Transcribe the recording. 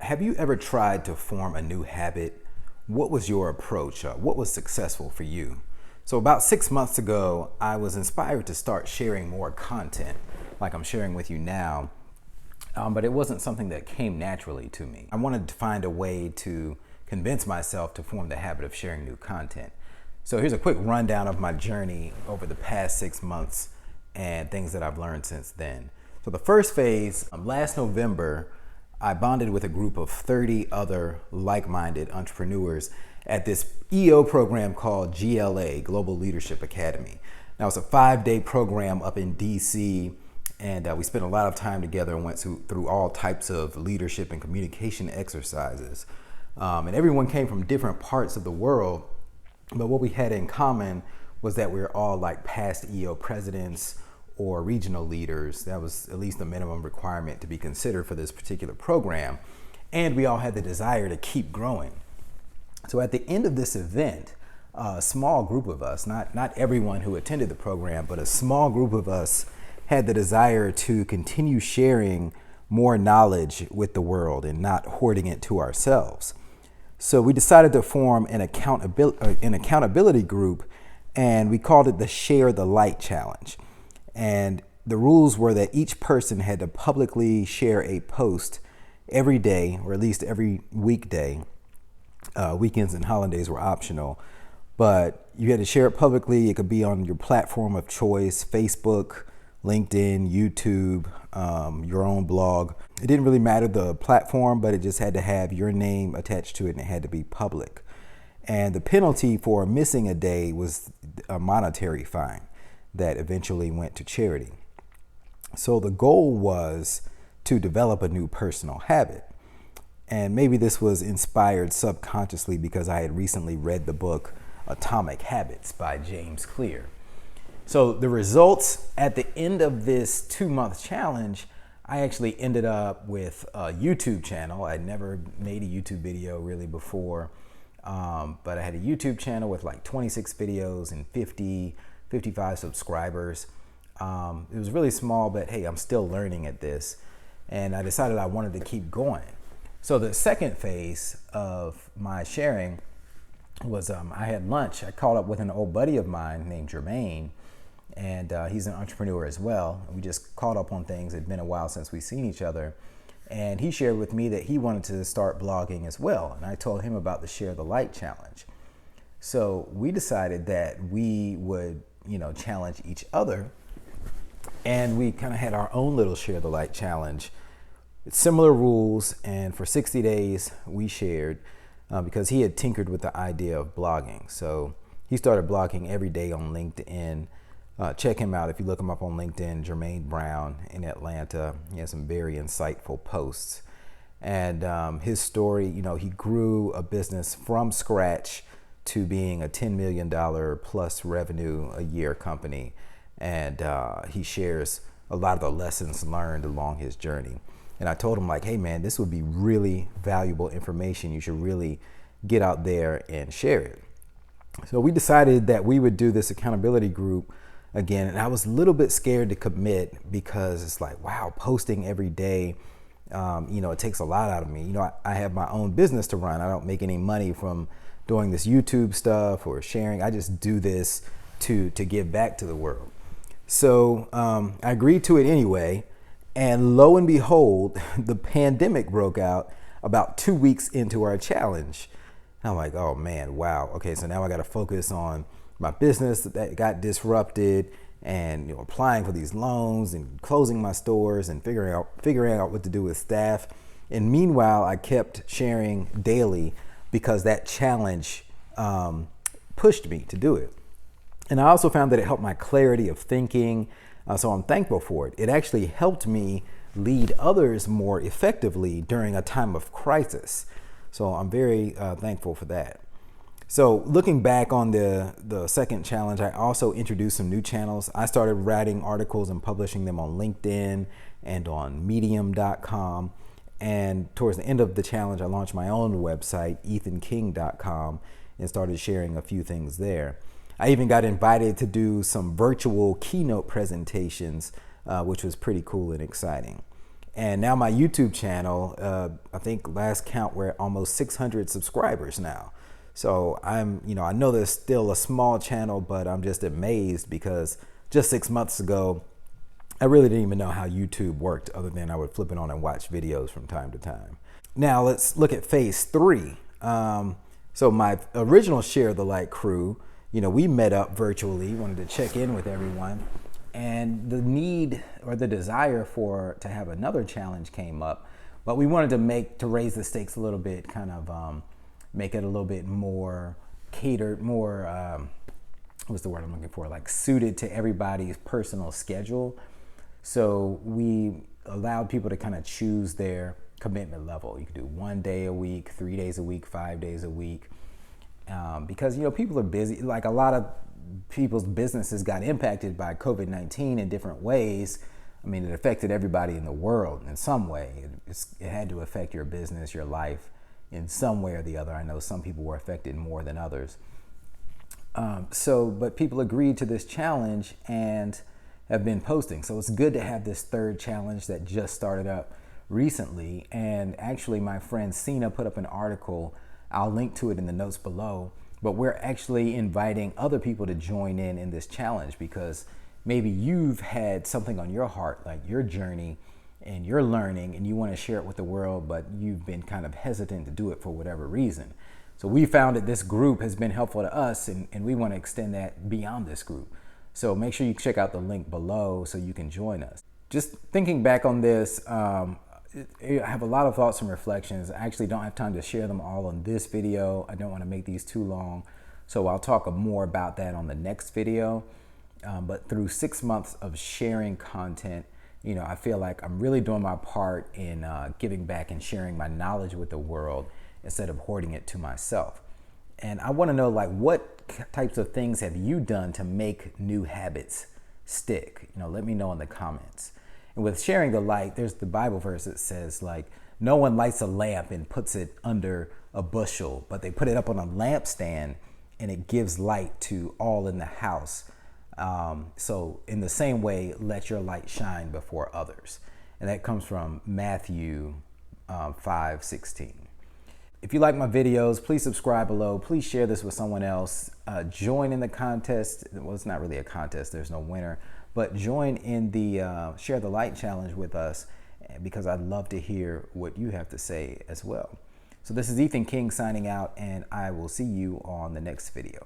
Have you ever tried to form a new habit? What was your approach? What was successful for you? So about 6 months ago, I was inspired to start sharing more content like I'm sharing with you now, but it wasn't something that came naturally to me. I wanted to find a way to convince myself to form the habit of sharing new content. So here's a quick rundown of my journey over the past 6 months and things that I've learned since then. So the first phase, last November, I bonded with a group of 30 other like-minded entrepreneurs at this EO program called GLA, Global Leadership Academy. Now it's a 5-day program up in DC, and we spent a lot of time together and went through all types of leadership and communication exercises. And everyone came from different parts of the world, but what we had in common was that we were all like past EO presidents or regional leaders. That was at least the minimum requirement to be considered for this particular program. And we all had the desire to keep growing. So at the end of this event, a small group of us, not everyone who attended the program, but a small group of us had the desire to continue sharing more knowledge with the world and not hoarding it to ourselves. So we decided to form an accountability group, and we called it the Share the Light Challenge. And the rules were that each person had to publicly share a post every day, or at least every weekday. Weekends and holidays were optional, but you had to share it publicly. It could be on your platform of choice: Facebook, LinkedIn, YouTube, your own blog. It didn't really matter the platform, but it just had to have your name attached to it, and it had to be public. And the penalty for missing a day was a monetary fine that eventually went to charity. So the goal was to develop a new personal habit. And maybe this was inspired subconsciously because I had recently read the book Atomic Habits by James Clear. So the results at the end of this 2-month challenge, I actually ended up with a YouTube channel. I'd never made a YouTube video really before, but I had a YouTube channel with like 26 videos and 55 subscribers. It was really small, but hey, I'm still learning at this. And I decided I wanted to keep going. So the second phase of my sharing was I had lunch. I caught up with an old buddy of mine named Jermaine, and he's an entrepreneur as well. We just caught up on things. It'd been a while since we've seen each other. And he shared with me that he wanted to start blogging as well. And I told him about the Share the Light Challenge. So we decided that we would, challenge each other. And we kind of had our own little Share the Light Challenge. Similar rules, and for 60 days we shared because he had tinkered with the idea of blogging. So he started blogging every day on LinkedIn. Check him out if you look him up on LinkedIn, Jermaine Brown in Atlanta. He has some very insightful posts. And his story, he grew a business from scratch to being a $10 million plus revenue a year company. And he shares a lot of the lessons learned along his journey. And I told him, like, hey man, this would be really valuable information. You should really get out there and share it. So we decided that we would do this accountability group again. And I was a little bit scared to commit because it's like, wow, posting every day, it takes a lot out of me. I have my own business to run. I don't make any money from doing this YouTube stuff or sharing. I just do this to give back to the world. So I agreed to it anyway. And lo and behold, the pandemic broke out about 2 weeks into our challenge. I'm like, oh man, wow. Okay, so now I got to focus on my business that got disrupted, and applying for these loans and closing my stores and figuring out what to do with staff. And meanwhile, I kept sharing daily because that challenge pushed me to do it. And I also found that it helped my clarity of thinking. So I'm thankful for it. It actually helped me lead others more effectively during a time of crisis. So I'm very thankful for that. So looking back on the second challenge, I also introduced some new channels. I started writing articles and publishing them on LinkedIn and on medium.com. And towards the end of the challenge, I launched my own website, ethanking.com, and started sharing a few things there. I even got invited to do some virtual keynote presentations, which was pretty cool and exciting. And now my YouTube channel, I think last count we're at almost 600 subscribers now. So I know there's still a small channel, but I'm just amazed because just 6 months ago, I really didn't even know how YouTube worked other than I would flip it on and watch videos from time to time. Now let's look at phase 3. So my original Share the Light crew, we met up virtually, wanted to check in with everyone, and the need or the desire to have another challenge came up, but we wanted to raise the stakes a little bit, kind of make it a little bit more catered, more, what's the word I'm looking for, like suited to everybody's personal schedule. So we allowed people to kind of choose their commitment level. You could do 1 day a week, 3 days a week, 5 days a week, because people are busy. Like a lot of people's businesses got impacted by COVID-19 in different ways. I mean, it affected everybody in the world in some way. It had to affect your business, your life in some way or the other. I know some people were affected more than others. But people agreed to this challenge and have been posting. So it's good to have this third challenge that just started up recently. And actually my friend Cena put up an article. I'll link to it in the notes below, but we're actually inviting other people to join in this challenge because maybe you've had something on your heart, like your journey and your learning, and you want to share it with the world, but you've been kind of hesitant to do it for whatever reason. So we found that this group has been helpful to us, and we want to extend that beyond this group. So make sure you check out the link below so you can join us. Just thinking back on this, I have a lot of thoughts and reflections. I actually don't have time to share them all in this video. I don't want to make these too long. So I'll talk more about that on the next video. But through 6 months of sharing content, I feel like I'm really doing my part in giving back and sharing my knowledge with the world instead of hoarding it to myself. And I want to know, like, what types of things have you done to make new habits stick? Let me know in the comments. And with sharing the light, there's the Bible verse that says, like, no one lights a lamp and puts it under a bushel, but they put it up on a lampstand and it gives light to all in the house. So in the same way, let your light shine before others. And that comes from Matthew 5:16. If you like my videos, please subscribe below. Please share this with someone else. Join in the contest. Well, it's not really a contest. There's no winner. But join in the Share the Light challenge with us because I'd love to hear what you have to say as well. So this is Ethan King signing out, and I will see you on the next video.